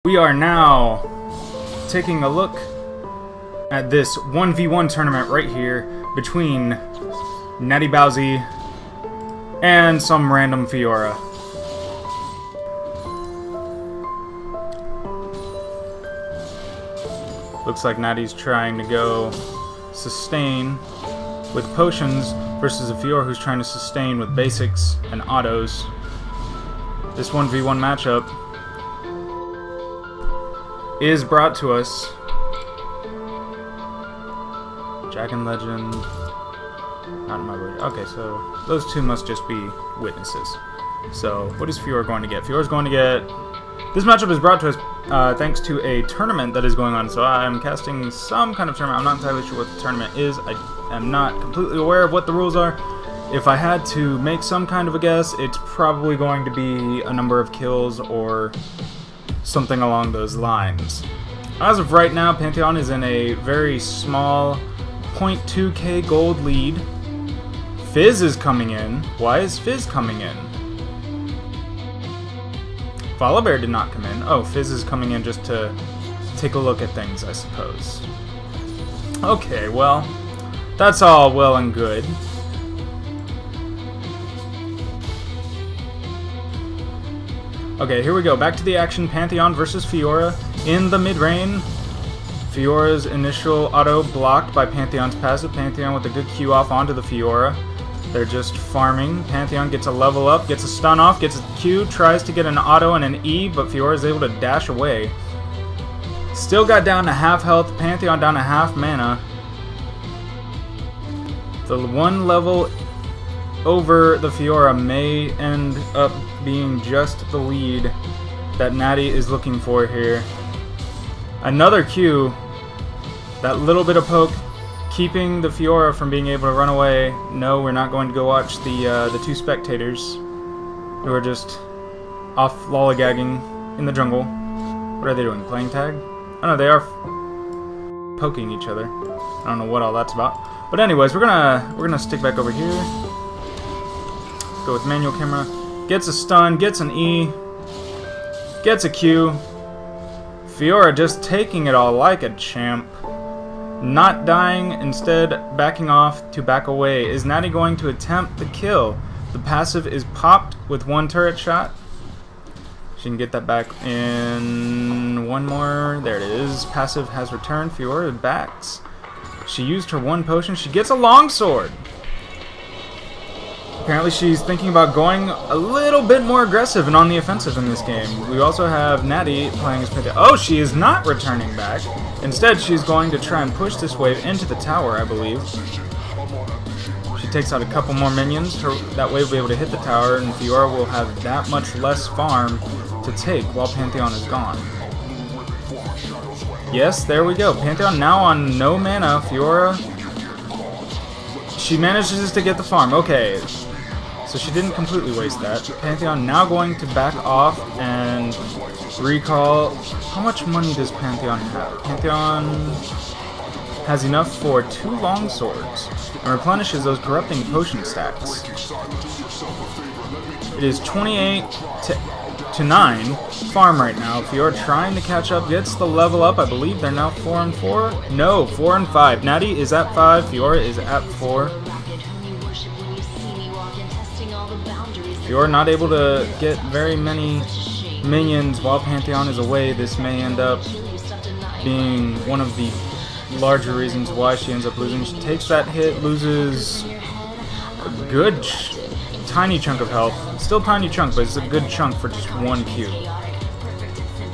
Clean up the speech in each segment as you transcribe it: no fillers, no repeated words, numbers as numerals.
We are now taking a look at this 1v1 tournament right here between Natty Bowsy and some random Fiora. Looks like Natty's trying to go sustain with potions versus a Fiora who's trying to sustain with basics and autos. This 1v1 matchup is brought to us Dragon Legend, not in my way. Okay, so those two must just be witnesses. So what is Fiora going to get? Fiora's going to get... This matchup is brought to us thanks to a tournament that is going on. So I'm casting some kind of tournament. I'm not entirely sure what the tournament is. I am not completely aware of what the rules are. If I had to make some kind of a guess, it's probably going to be a number of kills or something along those lines. As of right now, Pantheon is in a very small 0.2k gold lead. Fizz is coming in. Why is Fizz coming in? Volibear did not come in. Oh, Fizz is coming in just to take a look at things, I suppose. Okay, well, that's all well and good. Okay, here we go. Back to the action. Pantheon versus Fiora in the mid-lane. Fiora's initial auto blocked by Pantheon's passive. Pantheon with a good Q off onto the Fiora. They're just farming. Pantheon gets a level up, gets a stun off, gets a Q, tries to get an auto and an E, but Fiora is able to dash away. Still got down to half health. Pantheon down to half mana. The one level over the Fiora may end up being just the lead that Natty is looking for here. Another Q, that little bit of poke, keeping the Fiora from being able to run away. No, we're not going to go watch the two spectators who are just off lollygagging in the jungle. What are they doing? Playing tag? Oh no, they are poking each other. I don't know what all that's about. But anyways, we're gonna stick back over here. Go with manual camera. Gets a stun, gets an E, gets a Q. Fiora just taking it all like a champ. Not dying, instead backing off to back away. Is Natty going to attempt the kill? The passive is popped with one turret shot. She can get that back in one more. There it is. Passive has returned. Fiora backs. She used her one potion. She gets a longsword. Apparently she's thinking about going a little bit more aggressive and on the offensive in this game. We also have Natty playing as Pantheon. Oh, she is not returning back. Instead, she's going to try and push this wave into the tower, I believe. She takes out a couple more minions. That way we'll be able to hit the tower, and Fiora will have that much less farm to take while Pantheon is gone. Yes, there we go. Pantheon now on no mana. Fiora, she manages to get the farm. Okay. So she didn't completely waste that. Pantheon now going to back off and recall. How much money does Pantheon have? Pantheon has enough for 2 longswords and replenishes those corrupting potion stacks. It is 28 to 9 farm right now. Fiora trying to catch up, gets the level up. I believe they're now 4 and 4. No, 4 and 5. Natty is at 5. Fiora is at 4. You're not able to get very many minions while Pantheon is away. This may end up being one of the larger reasons why she ends up losing. She takes that hit, loses a good tiny chunk of health. Still tiny chunk, but it's a good chunk for just one Q.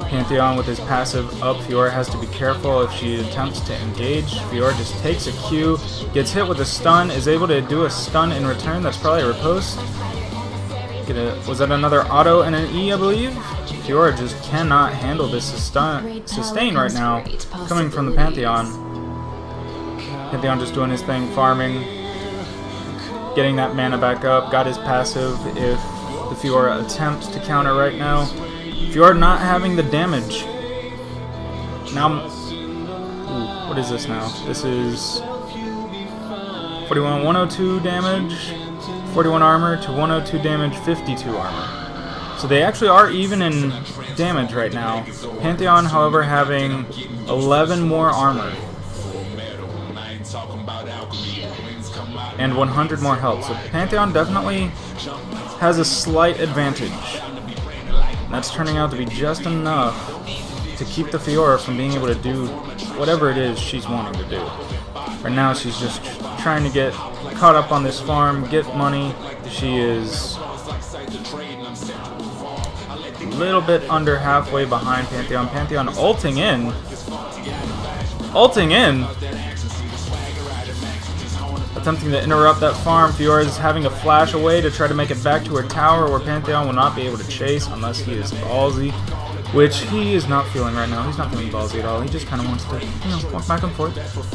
Pantheon with his passive up. Fiora has to be careful if she attempts to engage. Fiora just takes a Q, gets hit with a stun, is able to do a stun in return. That's probably a riposte. Was that another auto and an E, I believe? Fiora just cannot handle this sustain right now, coming from the Pantheon. Pantheon just doing his thing, farming, getting that mana back up, got his passive if the Fiora attempts to counter right now. Fiora not having the damage. Now, ooh, what is this now? This is 41, 102 damage. 41 armor to 102 damage, 52 armor. So they actually are even in damage right now. Pantheon, however, having 11 more armor. And 100 more health. So Pantheon definitely has a slight advantage. And that's turning out to be just enough to keep the Fiora from being able to do whatever it is she's wanting to do. Right now she's just trying to get caught up on this farm, get money. She is a little bit under halfway behind Pantheon. Pantheon ulting in. Ulting in! Attempting to interrupt that farm. Fiora is having a flash away to try to make it back to her tower where Pantheon will not be able to chase unless he is ballsy, which he is not feeling right now. He's not feeling ballsy at all. He just kind of wants to, you know, walk back and forth,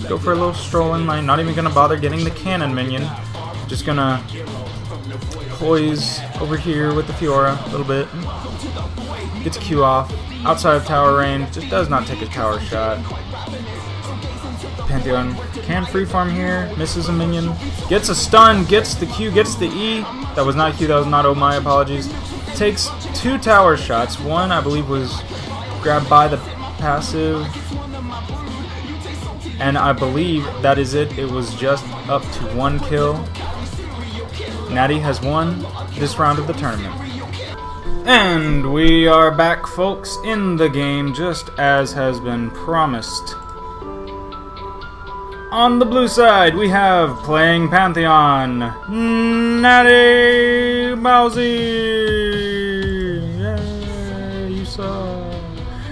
go for a little stroll in lane, not even going to bother getting the cannon minion. Just going to poise over here with the Fiora a little bit. Gets Q off. Outside of tower range, just does not take a tower shot. Pantheon can free farm here, misses a minion, gets a stun, gets the Q, gets the E. That was not Q, that was not O, my apologies. Takes 2 tower shots. One, I believe, was grabbed by the passive. And I believe that is it. It was just up to 1 kill. Natty has won this round of the tournament. And we are back, folks, in the game, just as has been promised. On the blue side, we have playing Pantheon, Natty Bowsy. Yeah, you saw.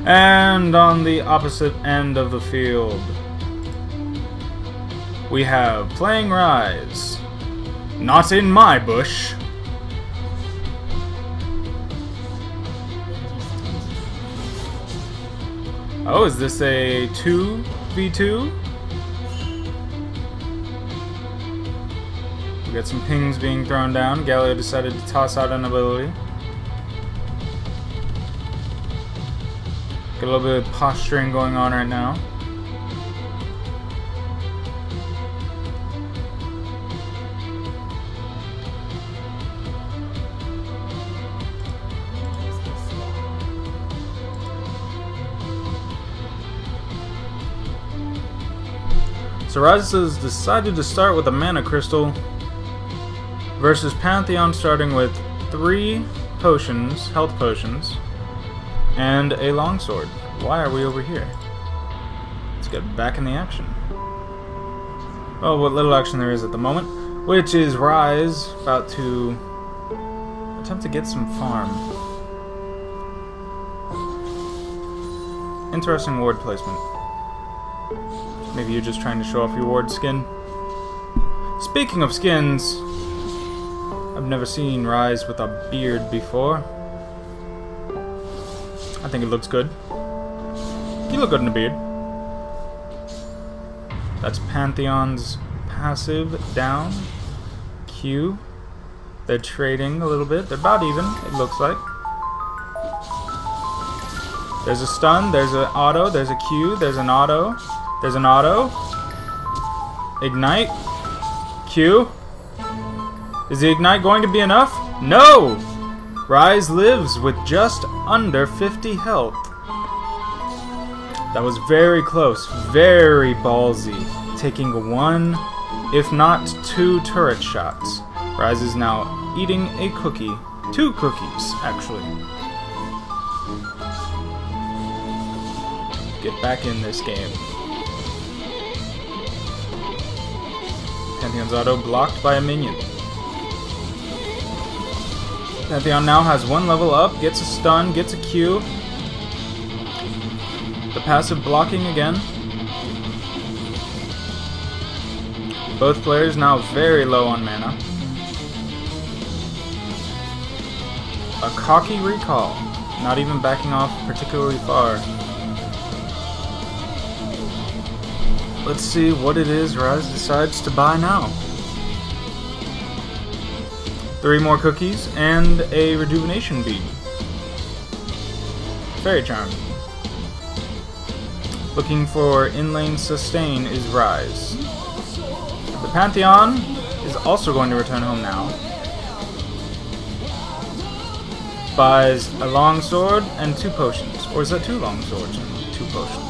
And on the opposite end of the field, we have playing Rise. Not in my bush. Oh, is this a 2v2? We got some pings being thrown down. Galio decided to toss out an ability. Got a little bit of posturing going on right now. So Rise has decided to start with a mana crystal versus Pantheon starting with 3 potions, health potions, and a longsword. Why are we over here? Let's get back in the action. Oh, what little action there is at the moment, which is Rise about to attempt to get some farm. Interesting ward placement. Maybe you're just trying to show off your ward skin. Speaking of skins, I've never seen Rise with a beard before. I think it looks good. You look good in a beard. That's Pantheon's passive down. Q. They're trading a little bit. They're about even, it looks like. There's a stun, there's an auto, there's a Q, there's an auto, there's an auto. Ignite. Q. Is the Ignite going to be enough? No! Rise lives with just under 50 health. That was very close, very ballsy. Taking 1, if not 2 turret shots. Rise is now eating a cookie. 2 cookies, actually. Get back in this game. Pantheon's auto blocked by a minion. Pantheon now has 1 level up, gets a stun, gets a Q. The passive blocking again. Both players now very low on mana. A cocky recall, not even backing off particularly far. Let's see what it is Rise decides to buy now. 3 more cookies and a rejuvenation bead. Fairy Charm. Looking for in-lane sustain is Rise. The Pantheon is also going to return home now. buys a long sword and 2 potions. Or is that 2 long swords and 2 potions?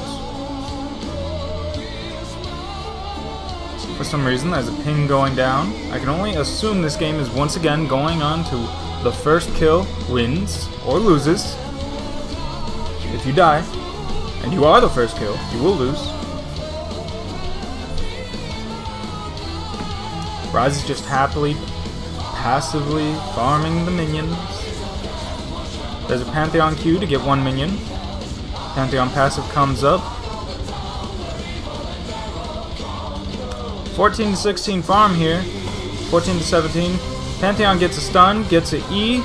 For some reason, there's a ping going down. I can only assume this game is once again going on to the first kill wins or loses. If you die, and you are the first kill, you will lose. Rise is just happily, passively farming the minions. There's a Pantheon Q to get 1 minion. Pantheon passive comes up. 14 to 16 farm here. 14 to 17. Pantheon gets a stun, gets an E.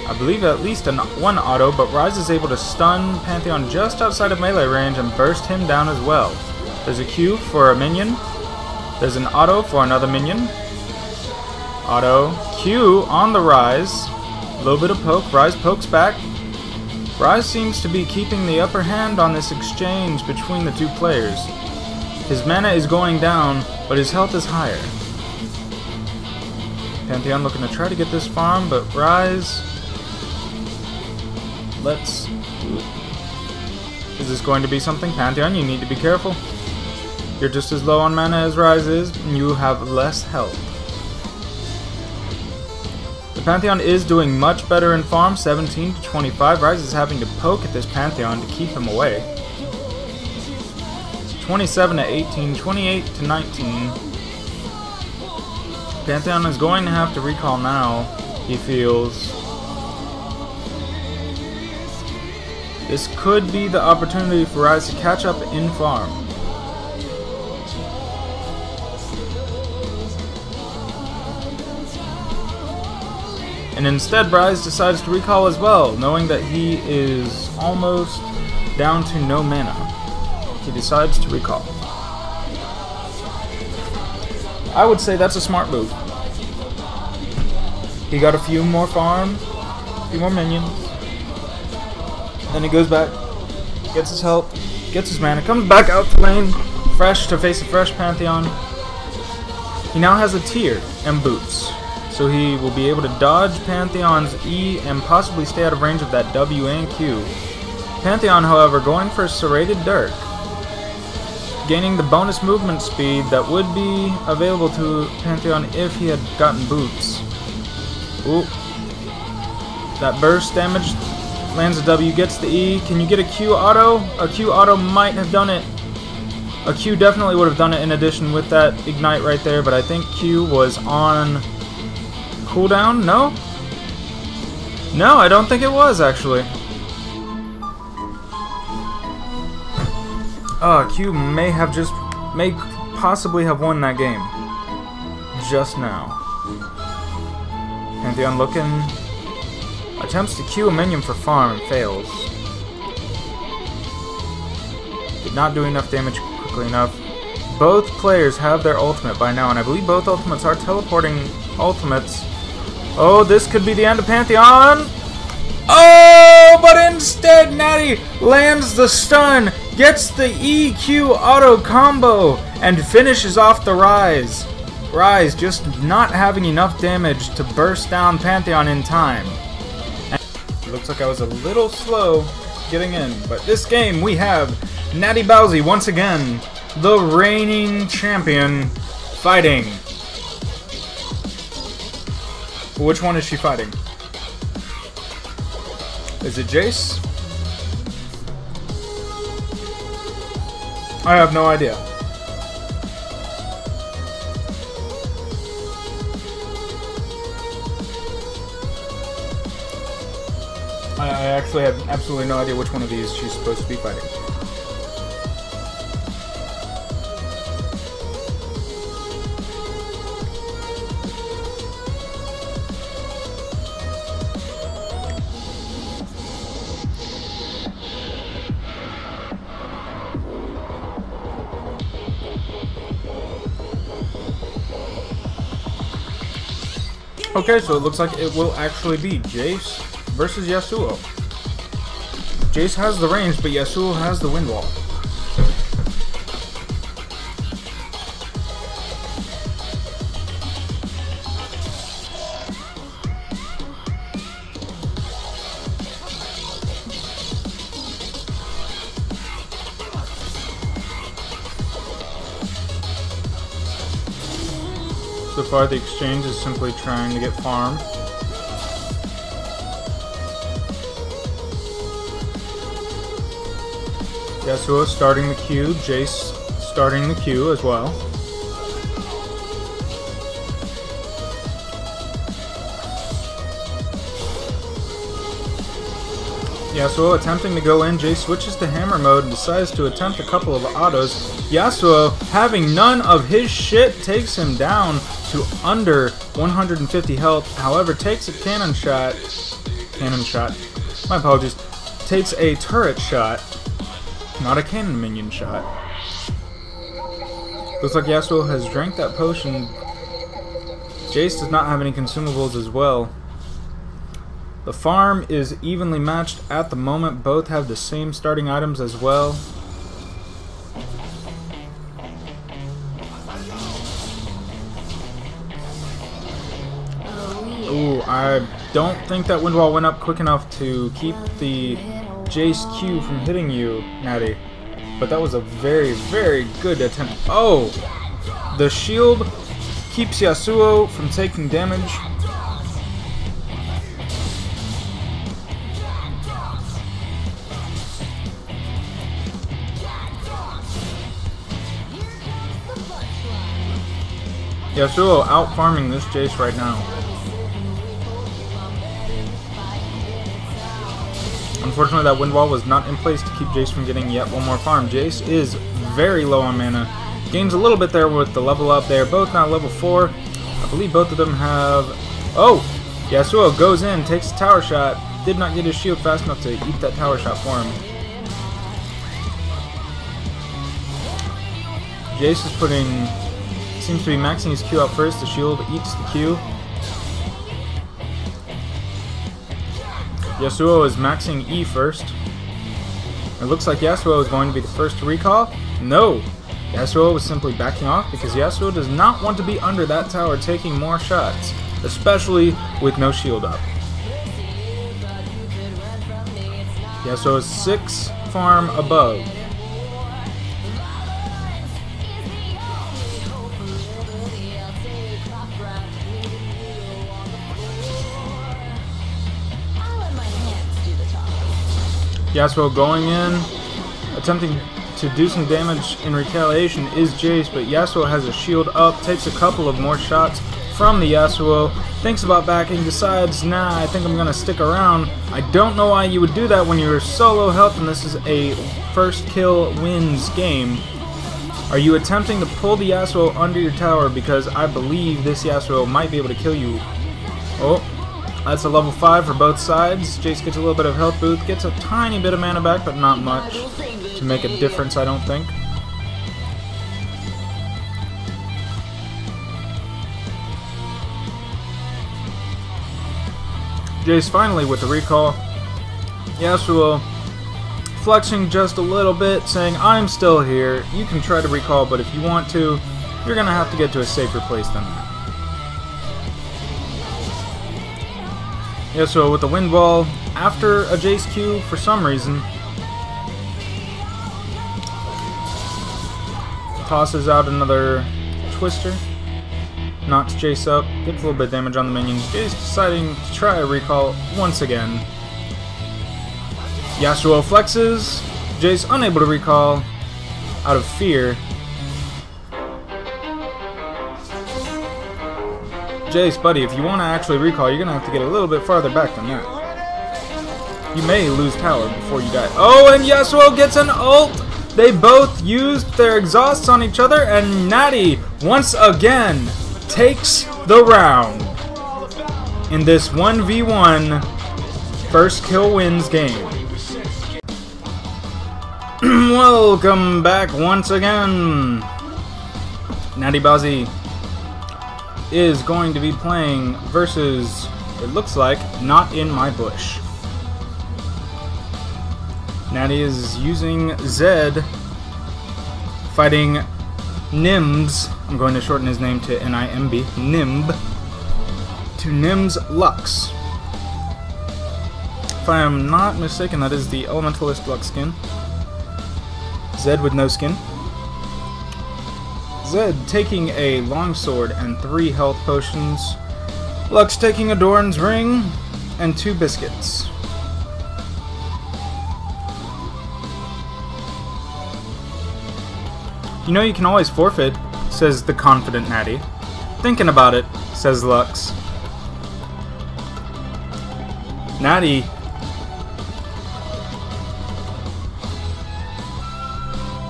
I believe at least one auto, but Rise is able to stun Pantheon just outside of melee range and burst him down as well. There's a Q for a minion. There's an auto for another minion. Auto. Q on the Rise. A little bit of poke. Rise pokes back. Rise seems to be keeping the upper hand on this exchange between the 2 players. His mana is going down, but his health is higher. Pantheon looking to try to get this farm, but Rise... Is this going to be something? Pantheon, you need to be careful. You're just as low on mana as Rise is, and you have less health. The Pantheon is doing much better in farm, 17 to 25. Rise is having to poke at this Pantheon to keep him away. 27 to 18, 28 to 19. Pantheon is going to have to recall now, he feels. This could be the opportunity for Rise to catch up in farm. And instead, Rise decides to recall as well, knowing that he is almost down to no mana. He decides to recall. I would say that's a smart move. He got a few more farm, a few more minions. Then he goes back, gets his health, gets his mana, comes back out to lane, fresh to face a fresh Pantheon. He now has a tier and boots, so he will be able to dodge Pantheon's E and possibly stay out of range of that W and Q. Pantheon, however, going for Serrated Dirk, gaining the bonus movement speed that would be available to Pantheon if he had gotten boots. Ooh. That burst damage lands a W, gets the E. Can you get a Q auto? A Q auto might have done it. A Q definitely would have done it in addition with that ignite right there, but I think Q was on cooldown? No? No, I don't think it was actually. Q may possibly have won that game. Just now. Pantheon looking. Attempts to Q a minion for farm and fails. Did not do enough damage quickly enough. Both players have their ultimate by now, and I believe both ultimates are teleporting ultimates. Oh, this could be the end of Pantheon! Oh, but instead Natty lands the stun, gets the EQ auto combo, and finishes off the Rise. Rise just not having enough damage to burst down Pantheon in time. And it looks like I was a little slow getting in, but this game we have Natty Bowsy once again, the reigning champion, fighting. Which one is she fighting? Is it Jace? I have no idea. I actually have absolutely no idea which one of these she's supposed to be fighting. Okay, so it looks like it will actually be Jace versus Yasuo. Jace has the range, but Yasuo has the wind wall. So far the exchange is simply trying to get farm. Yasuo starting the Q, Jace starting the Q as well. Yasuo attempting to go in, Jace switches to hammer mode and decides to attempt a couple of autos. Yasuo, having none of his shit, takes him down to under 150 health, however takes a cannon shot, my apologies, takes a turret shot, not a cannon minion shot. Looks like Yasuo has drank that potion. Jace does not have any consumables as well. The farm is evenly matched at the moment. Both have the same starting items as well. Ooh, I don't think that wind wall went up quick enough to keep the Jace Q from hitting you, Natty. But that was a very, very good attempt. Oh! The shield keeps Yasuo from taking damage. Yasuo out farming this Jace right now. Unfortunately, that wind wall was not in place to keep Jace from getting yet one more farm. Jace is very low on mana. Gains a little bit there with the level up. They are both now level 4. I believe both of them have... Oh! Yasuo goes in, takes a tower shot. Did not get his shield fast enough to eat that tower shot for him. Jace is putting... Seems to be maxing his Q out first. The shield eats the Q. Yasuo is maxing E first. It looks like Yasuo is going to be the first to recall. No! Yasuo was simply backing off because Yasuo does not want to be under that tower taking more shots, especially with no shield up. Yasuo is 6 farm above. Yasuo going in, attempting to do some damage in retaliation is Jace, but Yasuo has a shield up, takes a couple of more shots from the Yasuo, thinks about backing, decides, nah, I think I'm going to stick around. I don't know why you would do that when you're so low health and this is a first kill wins game. Are you attempting to pull the Yasuo under your tower because I believe this Yasuo might be able to kill you? Oh. That's a level 5 for both sides. Jace gets a little bit of health boost, gets a tiny bit of mana back, but not much to make a difference, I don't think. Jace finally with the recall. Yasuo flexing just a little bit, saying, I'm still here. You can try to recall, but if you want to, you're going to have to get to a safer place than that. Yasuo with the wind wall after a Jace Q for some reason. Tosses out another Twister. Knocks Jace up. Gets a little bit of damage on the minions. Jace deciding to try a recall once again. Yasuo flexes. Jace unable to recall out of fear. Jace, buddy, if you want to actually recall, you're going to have to get a little bit farther back than that. You may lose tower before you die. Oh, and Yasuo gets an ult! They both used their exhausts on each other, and Natty, once again, takes the round in this 1v1 first kill wins game. Welcome back once again. Natty Bazzi is going to be playing versus, it looks like, Not In My Bush. Natty is using Zed, fighting Nimbs. I'm going to shorten his name to N-I-M-B, Nimb, to Nimb's Lux. If I am not mistaken, that is the Elementalist Lux skin. Zed with no skin. Zed taking a longsword and 3 health potions. Lux taking a Doran's ring and 2 biscuits. You know you can always forfeit, says the confident Natty. Thinking about it, says Lux. Natty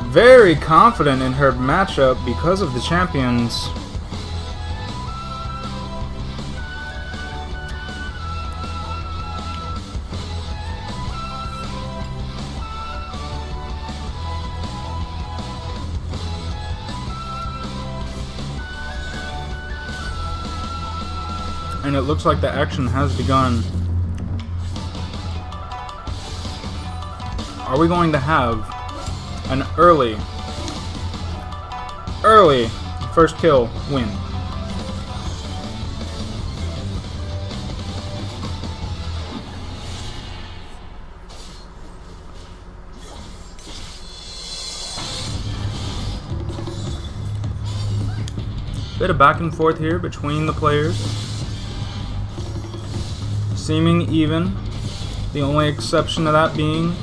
very confident in her matchup because of the champions. And it looks like the action has begun. Are we going to have an early first kill win? Bit of back and forth here between the players. Seeming even. The only exception to that being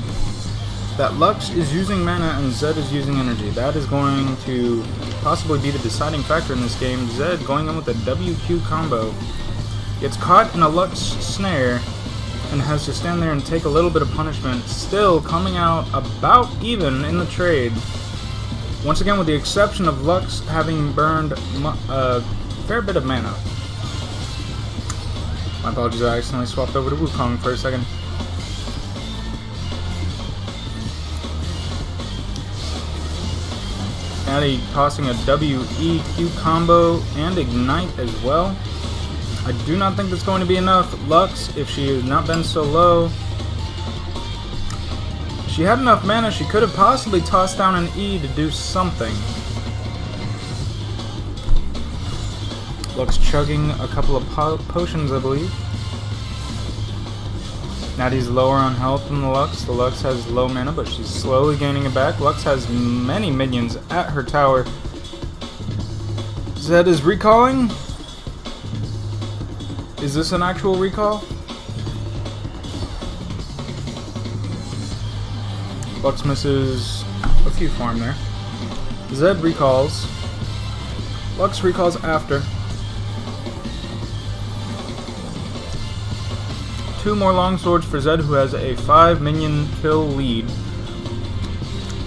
that Lux is using mana and Zed is using energy. That is going to possibly be the deciding factor in this game. Zed going in with a WQ combo. Gets caught in a Lux snare and has to stand there and take a little bit of punishment. Still coming out about even in the trade. Once again, with the exception of Lux having burned a fair bit of mana. My apologies, I accidentally swapped over to Wukong for a second. Natty tossing a WEQ combo and Ignite as well. I do not think that's going to be enough. Lux, if she has not been so low, she had enough mana, she could have possibly tossed down an E to do something. Lux chugging a couple of potions, I believe. Natty's lower on health than the Lux. The Lux has low mana, but she's slowly gaining it back. Lux has many minions at her tower. Zed is recalling. Is this an actual recall? Lux misses a few farm there. Zed recalls. Lux recalls after. 2 more longswords for Zed, who has a 5 minion kill lead.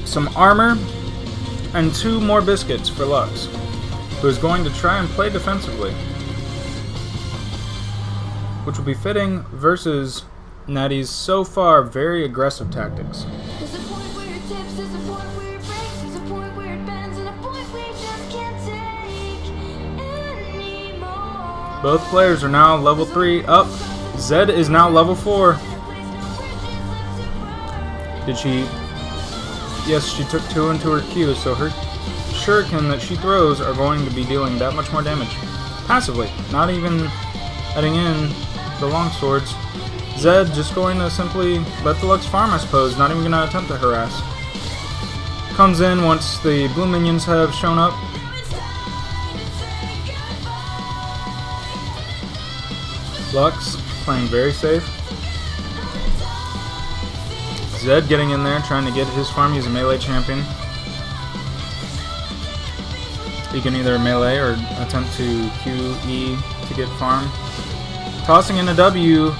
Some armor and 2 more biscuits for Lux, who is going to try and play defensively, which will be fitting versus Natty's so far very aggressive tactics. Both players are now level 3 up. Zed is now level 4. Did she? Yes, she took 2 into her Q, so her shuriken that she throws are going to be dealing that much more damage. Passively, not even adding in the longswords. Zed just going to simply let the Lux farm, I suppose, not even going to attempt to harass. Comes in once the blue minions have shown up. Lux playing very safe. Zed getting in there, trying to get his farm. He's a melee champion. He can either melee or attempt to QE to get farm. Tossing in a W,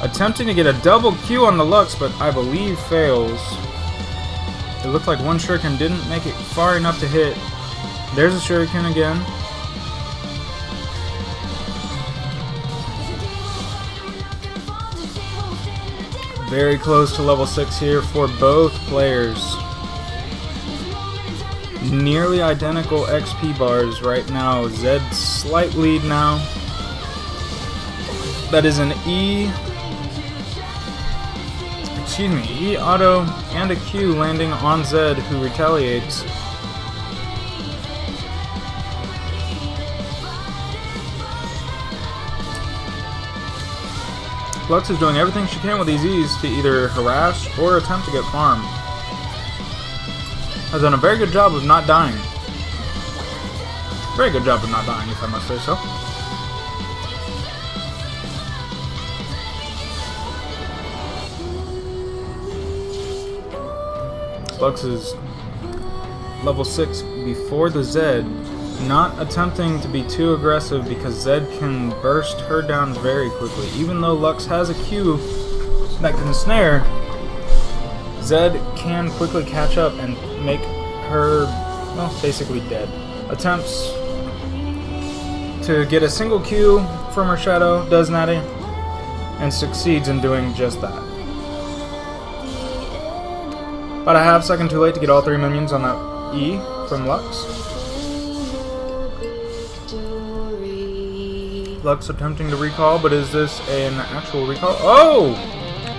attempting to get a double Q on the Lux, but I believe fails. It looked like one shuriken didn't make it far enough to hit. There's a shuriken again. Very close to level 6 here for both players. Nearly identical XP bars right now. Zed's slight lead now. That is an E. Excuse me, E auto and a Q landing on Zed, who retaliates. Lux is doing everything she can with these E's to either harass or attempt to get farm. Has done a very good job of not dying. Very good job of not dying, if I must say so. Lux is level 6 before the Zed, not attempting to be too aggressive because Zed can burst her down very quickly. Even though Lux has a Q that can snare, Zed can quickly catch up and make her, well, basically dead. Attempts to get a single Q from her shadow, does Natty, and succeeds in doing just that. About a half second too late to get all 3 minions on that E from Lux. Lux attempting to recall, but is this an actual recall? Oh!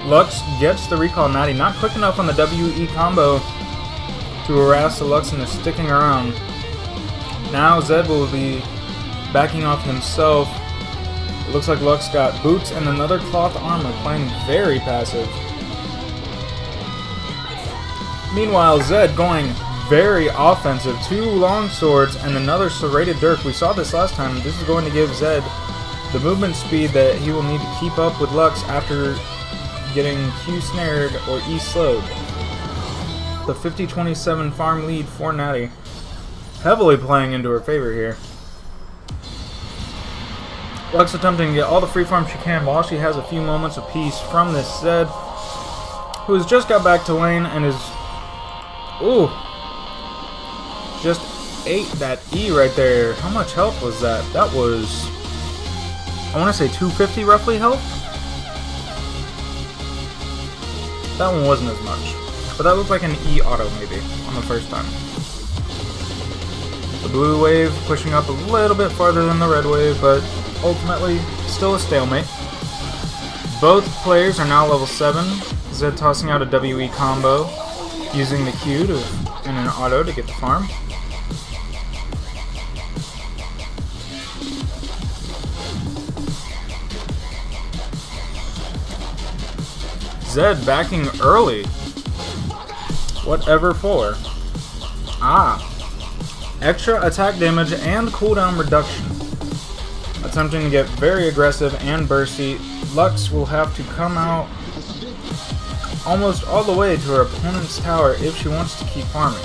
Lux gets the recall. Natty not quick enough on the WE combo to harass the Lux and is sticking around. Now Zed will be backing off himself. It looks like Lux got boots and another cloth armor, playing very passive. Meanwhile, Zed going very offensive. 2 long swords and another serrated dirk. We saw this last time. This is going to give Zed the movement speed that he will need to keep up with Lux after getting Q snared or E slowed. The 50-27 farm lead for Natty. Heavily playing into her favor here. Lux attempting to get all the free farm she can while she has a few moments of peace from this Zed, who has just got back to lane and is... Ooh! Just ate that E right there. How much health was that? That was... I want to say 250 roughly health? That one wasn't as much. But that looked like an E auto maybe on the first time. The blue wave pushing up a little bit farther than the red wave, but ultimately still a stalemate. Both players are now level 7. Zed tossing out a WE combo, using the Q and an auto to get the farm. Zed backing early. Whatever for? Ah. Extra attack damage and cooldown reduction. Attempting to get very aggressive and bursty, Lux will have to come out almost all the way to her opponent's tower if she wants to keep farming.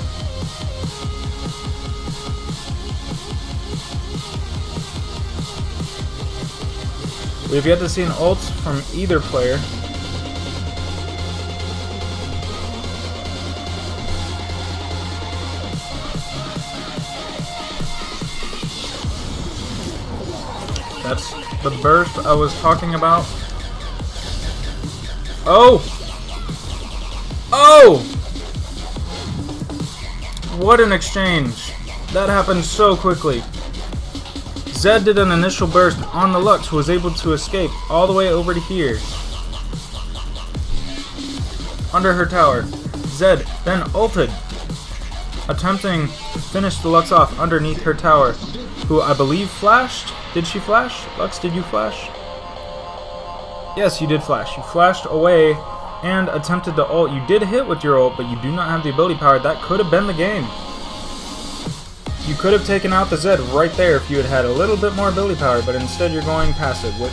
We've yet to see an ult from either player. That's the burst I was talking about. Oh! Oh! What an exchange. That happened so quickly. Zed did an initial burst on the Lux, who was able to escape all the way over to here. Under her tower. Zed then ulted, attempting to finish the Lux off underneath her tower, who I believe flashed. Did she flash? Lux, did you flash? Yes, you did flash. You flashed away and attempted to ult. You did hit with your ult, but you do not have the ability power. That could have been the game. You could have taken out the Zed right there if you had had a little bit more ability power, but instead you're going passive, which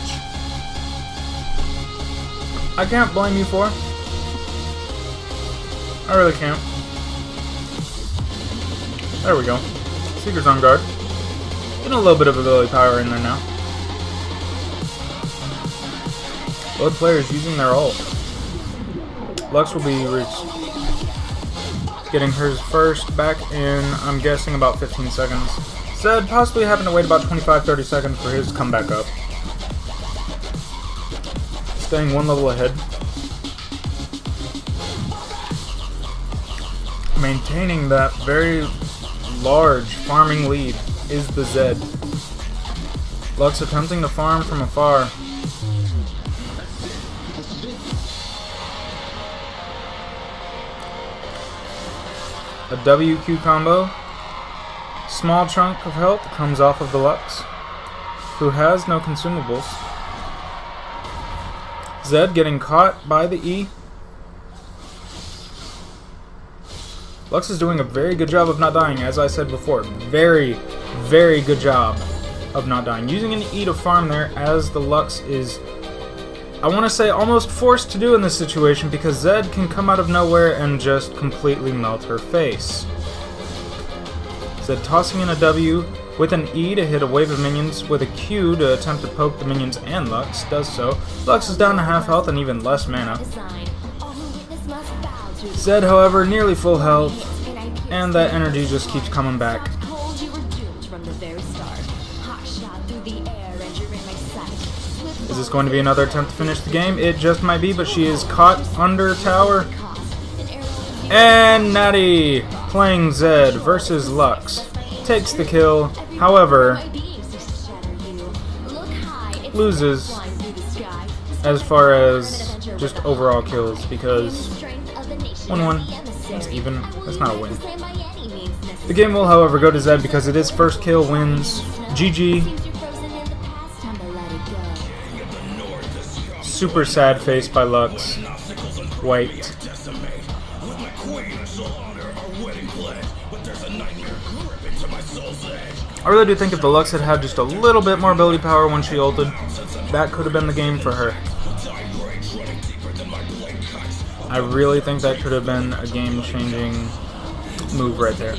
I can't blame you for. I really can't. There we go. Seeker's on guard. Getting a little bit of ability power in there now. Both players using their ult. Lux will be getting hers first back in, I'm guessing, about 15 seconds. Zed possibly having to wait about 25-30 seconds for his comeback up. Staying one level ahead. Maintaining that very large farming lead is the Zed. Lux attempting to farm from afar. A WQ combo. Small chunk of health comes off of the Lux, who has no consumables. Zed getting caught by the E. Lux is doing a very good job of not dying, as I said before. Very, Very good job of not dying. Using an E to farm there, as the Lux is, I want to say, almost forced to do in this situation, because Zed can come out of nowhere and just completely melt her face. Zed tossing in a W with an E to hit a wave of minions, with a Q to attempt to poke the minions, and Lux does so. Lux is down to half health and even less mana. Zed, however, nearly full health, and that energy just keeps coming back. Is this going to be another attempt to finish the game? It just might be, but she is caught under tower. And Natty, playing Zed versus Lux, takes the kill. However, loses as far as just overall kills, because 1-1, that's even, that's not a win. The game will, however, go to Zed because it is first kill wins. GG. Super sad face by Lux. White. I really do think if the Lux had had just a little bit more ability power when she ulted, that could have been the game for her. I really think that could have been a game-changing move right there.